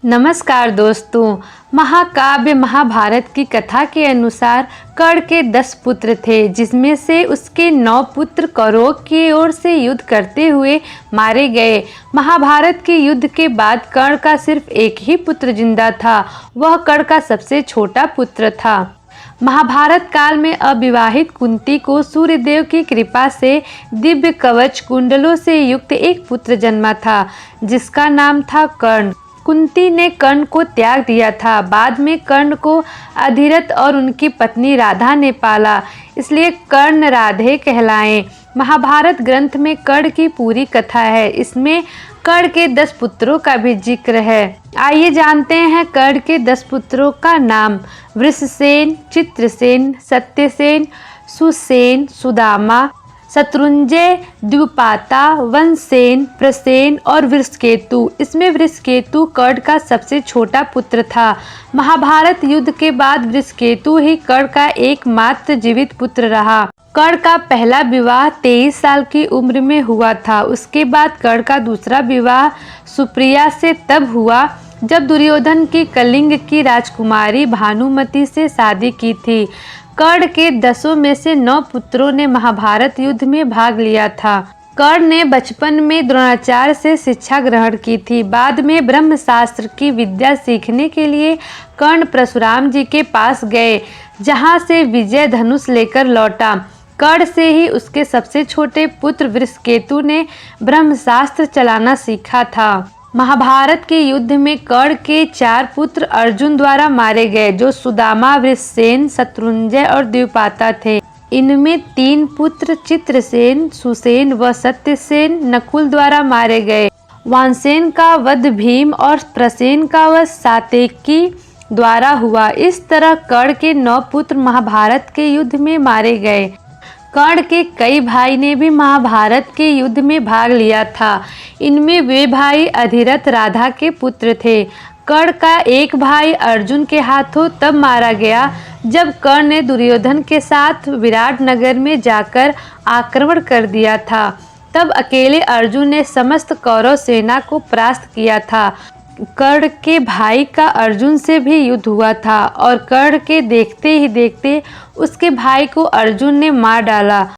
नमस्कार दोस्तों। महाकाव्य महाभारत की कथा के अनुसार कर्ण के 10 पुत्र थे, जिसमें से उसके 9 पुत्र कौरवों की ओर से युद्ध करते हुए मारे गए। महाभारत के युद्ध के बाद कर्ण का सिर्फ एक ही पुत्र जिंदा था। वह कर्ण का सबसे छोटा पुत्र था। महाभारत काल में अविवाहित कुंती को सूर्यदेव की कृपा से दिव्य कवच कुंडलों से युक्त एक पुत्र जन्मा था, जिसका नाम था कर्ण। कुंती ने कर्ण को त्याग दिया था। बाद में कर्ण को अधिरथ और उनकी पत्नी राधा ने पाला, इसलिए कर्ण राधे कहलाए। महाभारत ग्रंथ में कर्ण की पूरी कथा है। इसमें कर्ण के 10 पुत्रों का भी जिक्र है। आइए जानते हैं कर्ण के 10 पुत्रों का नाम। वृषसेन, चित्रसेन, सत्यसेन, सुसेन, सुदामा, शत्रुंजय, द्विपाता, वनसेन, प्रसेन और वृषकेतु। इसमें वृषकेतु कर्ण का सबसे छोटा पुत्र था। महाभारत युद्ध के बाद वृषकेतु ही कर्ण का एकमात्र जीवित पुत्र रहा। कर्ण का पहला विवाह 23 साल की उम्र में हुआ था। उसके बाद कर्ण का दूसरा विवाह सुप्रिया से तब हुआ जब दुर्योधन की कलिंग की राजकुमारी भानुमति से शादी की थी। कर्ण के 10 में से 9 पुत्रों ने महाभारत युद्ध में भाग लिया था। कर्ण ने बचपन में द्रोणाचार्य से शिक्षा ग्रहण की थी। बाद में ब्रह्मशास्त्र की विद्या सीखने के लिए कर्ण परशुराम जी के पास गए, जहां से विजय धनुष लेकर लौटा। कर्ण से ही उसके सबसे छोटे पुत्र वृषकेतु ने ब्रह्मशास्त्र चलाना सीखा था। महाभारत के युद्ध में कर्ण के 4 पुत्र अर्जुन द्वारा मारे गए, जो सुदामा, वृषसेन, शत्रुंजय और द्विपाता थे। इनमें 3 पुत्र चित्रसेन, सुसेन व सत्यसेन नकुल द्वारा मारे गए। वानसेन का वध भीम और प्रसेन का वध सात्यकी द्वारा हुआ। इस तरह कर्ण के 9 पुत्र महाभारत के युद्ध में मारे गए। कर्ण के कई भाई ने भी महाभारत के युद्ध में भाग लिया था। इनमें वे भाई अधिरथ राधा के पुत्र थे। कर्ण का एक भाई अर्जुन के हाथों तब मारा गया जब कर्ण ने दुर्योधन के साथ विराट नगर में जाकर आक्रमण कर दिया था। तब अकेले अर्जुन ने समस्त कौरव सेना को परास्त किया था। कर्ण के भाई का अर्जुन से भी युद्ध हुआ था और कर्ण के देखते ही देखते उसके भाई को अर्जुन ने मार डाला।